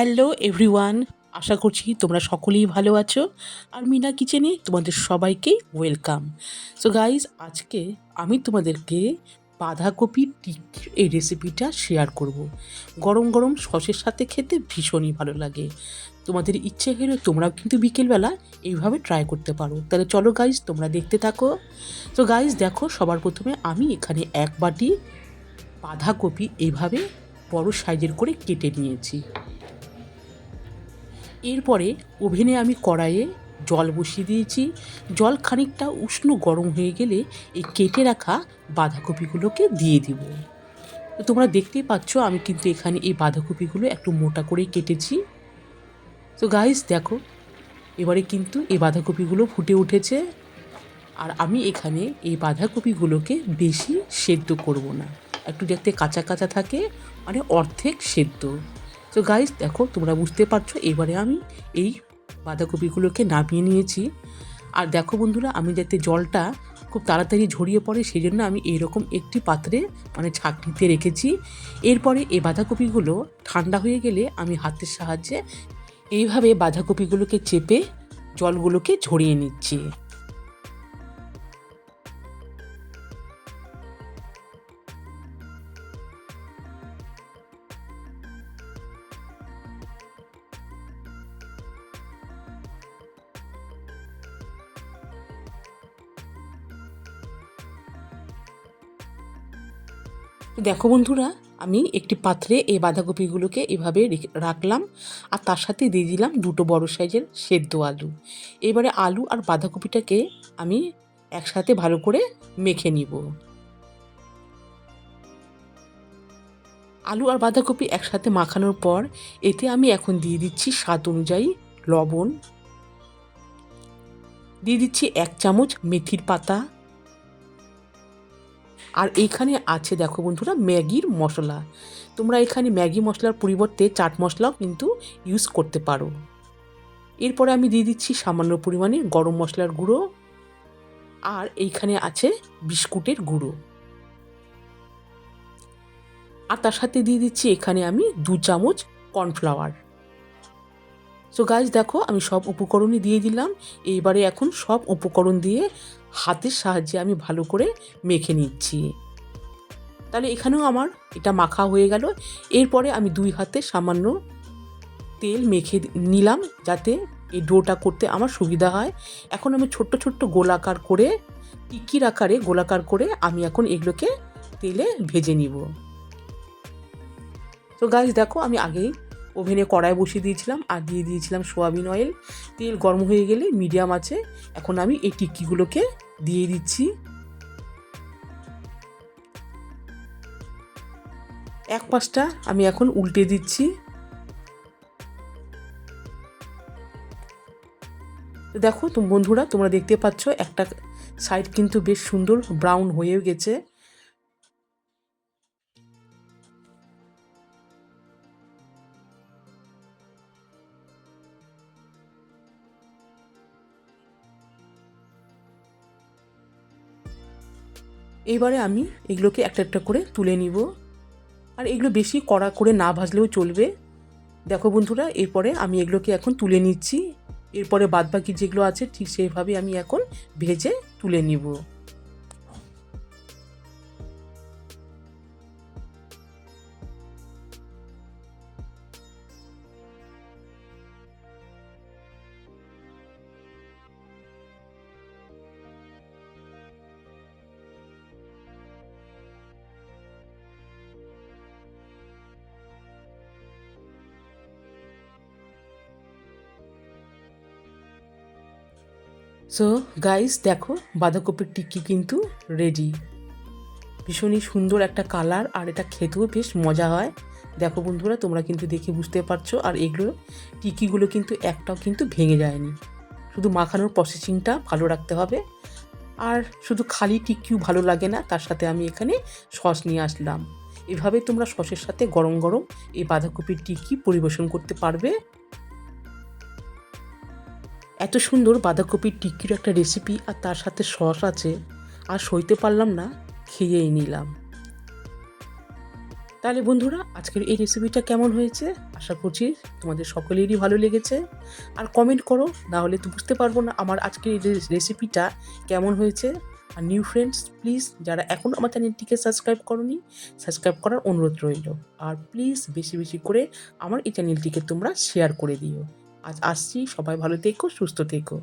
Hello everyone, আশা করছি তোমরা সকলেই ভালো আছো। আর মিনা কিচেনে তোমাদের সবাইকে ওয়েলকাম। সো গাইজ, আজকে আমি তোমাদেরকে বাঁধাকপির টিক্কির এই রেসিপিটা শেয়ার করব। গরম গরম সসের সাথে খেতে ভীষণই ভালো লাগে। তোমাদের ইচ্ছে হলে তোমরাও কিন্তু বিকেলবেলা এইভাবে ট্রাই করতে পারো। তাহলে চলো গাইজ, তোমরা দেখতে থাকো। তো গাইজ দেখো, সবার প্রথমে আমি এখানে এক বাটি বাঁধাকপি এইভাবে বড় সাইজের করে কেটে নিয়েছি। এরপরে ওভেনে আমি কড়াইয়ে জল বসিয়ে দিয়েছি। জল খানিকটা উষ্ণ গরম হয়ে গেলে এই কেটে রাখা বাঁধাকপিগুলোকে দিয়ে দিব। তো তোমরা দেখতেই পাচ্ছ আমি কিন্তু এখানে এই বাঁধাকপিগুলো একটু মোটা করেই কেটেছি। তো গাইস দেখো, এবারে কিন্তু এই বাঁধাকপিগুলো ফুটে উঠেছে। আর আমি এখানে এই বাঁধাকপিগুলোকে বেশি সেদ্ধ করব না, একটু যাতে কাঁচা কাঁচা থাকে, মানে অর্ধেক সেদ্ধ। তো গাইস দেখো, তোমরা বুঝতে পারছো এবারে আমি এই বাঁধাকপিগুলোকে নামিয়ে নিয়েছি। আর দেখো বন্ধুরা, আমি যাতে জলটা খুব তাড়াতাড়ি ঝরিয়ে পড়ে সেই জন্য আমি এইরকম একটি পাত্রে মানে ছাঁকনিতে রেখেছি। এরপরে এই বাঁধাকপিগুলো ঠান্ডা হয়ে গেলে আমি হাতের সাহায্যে এইভাবে বাঁধাকপিগুলোকে চেপে জলগুলোকে ঝরিয়ে নিচ্ছি। দেখো বন্ধুরা, আমি একটি পাত্রে এই বাঁধাকপিগুলোকে এভাবে রাখলাম, আর তার সাথে দিয়ে দিলাম দুটো বড় সাইজের সেদ্ধ আলু। এবারে আলু আর বাঁধাকপিটাকে আমি একসাথে ভালো করে মেখে নিব। আলু আর বাঁধাকপি একসাথে মাখানোর পর এতে আমি এখন দিয়ে দিচ্ছি স্বাদ অনুযায়ী লবণ, দিয়ে দিচ্ছি 1 চামচ মেথির পাতা, আর এইখানে আছে দেখো বন্ধুরা ম্যাগির মশলা। তোমরা এখানে ম্যাগি মশলার পরিবর্তে চাট মশলাও কিন্তু ইউজ করতে পারো। এরপরে আমি দিয়ে দিচ্ছি সামান্য পরিমাণে গরম মশলার গুঁড়ো, আর এইখানে আছে বিস্কুটের গুঁড়ো, আর তার সাথে দিয়ে দিচ্ছি এখানে আমি 2 চামচ কর্নফ্লাওয়ার। সো গাইস দেখো, আমি সব উপকরণই দিয়ে দিলাম। এইবারে এখন সব উপকরণ দিয়ে হাতের সাহায্যে আমি ভালো করে মেখে নিচ্ছি। তাহলে এখানেও আমার এটা মাখা হয়ে গেল। এরপরে আমি 2 হাতে সামান্য তেল মেখে নিলাম যাতে এই ডোটা করতে আমার সুবিধা হয়। এখন আমি ছোট্ট ছোট্ট গোলাকার করে, টিক্কির আকারে গোলাকার করে আমি এখন এগুলোকে তেলে ভেজে নিব। তো গাইস দেখো, আমি আগেই ওভেনে কড়াই বসিয়ে দিয়েছিলাম আর দিয়ে দিয়েছিলাম সোয়াবিন অয়েল। তেল গরম হয়ে গেলে মিডিয়াম আছে এখন আমি এই টিক্কিগুলোকে দিয়ে দিচ্ছি। এক পাশটা আমি এখন উল্টে দিচ্ছি। তো দেখো বন্ধুরা, তোমরা দেখতে পাচ্ছ একটা সাইড কিন্তু বেশ সুন্দর ব্রাউন হয়ে গেছে। এবারে আমি এগুলোকে একটা একটা করে তুলে নিব, আর এগুলো বেশি কড়া করে না ভাজলেও চলবে। দেখো বন্ধুরা, এরপরে আমি এগুলোকে এখন তুলে নিচ্ছি। এরপরে বাদবাকি যেগুলো আছে ঠিক সেইভাবে আমি এখন ভেজে তুলে নিব। সো গাইস দেখো, বাঁধাকপির টিক্কি কিন্তু রেডি। ভীষণই সুন্দর একটা কালার, আর এটা খেতেও বেশ মজা হয়। দেখো বন্ধুরা, তোমরা কিন্তু দেখে বুঝতে পারছো। আর এগুলো টিক্কিগুলো কিন্তু একটাও কিন্তু ভেঙে যায়নি। শুধু মাখানোর প্রসেসিংটা ভালো রাখতে হবে। আর শুধু খালি টিক্কিও ভালো লাগে না, তার সাথে আমি এখানে সস নিয়ে আসলাম। এভাবে তোমরা সসের সাথে গরম গরম এই বাঁধাকপির টিক্কি পরিবেশন করতে পারবে। এত সুন্দর বাঁধাকপির টিক্কির একটা রেসিপি আর তার সাথে সস আছে, আর সইতে পারলাম না, খেয়েই নিলাম। তাহলে বন্ধুরা, আজকের এই রেসিপিটা কেমন হয়েছে? আশা করছি তোমাদের সকলেরই ভালো লেগেছে। আর কমেন্ট করো, না হলে তো বুঝতে পারবো না আমার আজকের এই রেসিপিটা কেমন হয়েছে। আর নিউ ফ্রেন্ডস, প্লিজ যারা এখনও আমার চ্যানেলটিকে সাবস্ক্রাইব করোনি, সাবস্ক্রাইব করার অনুরোধ রইল। আর প্লিজ বেশি বেশি করে আমার এই চ্যানেলটিকে তোমরা শেয়ার করে দিও। আজ আসছি, সবাই ভালো থেকো, সুস্থ থেকো।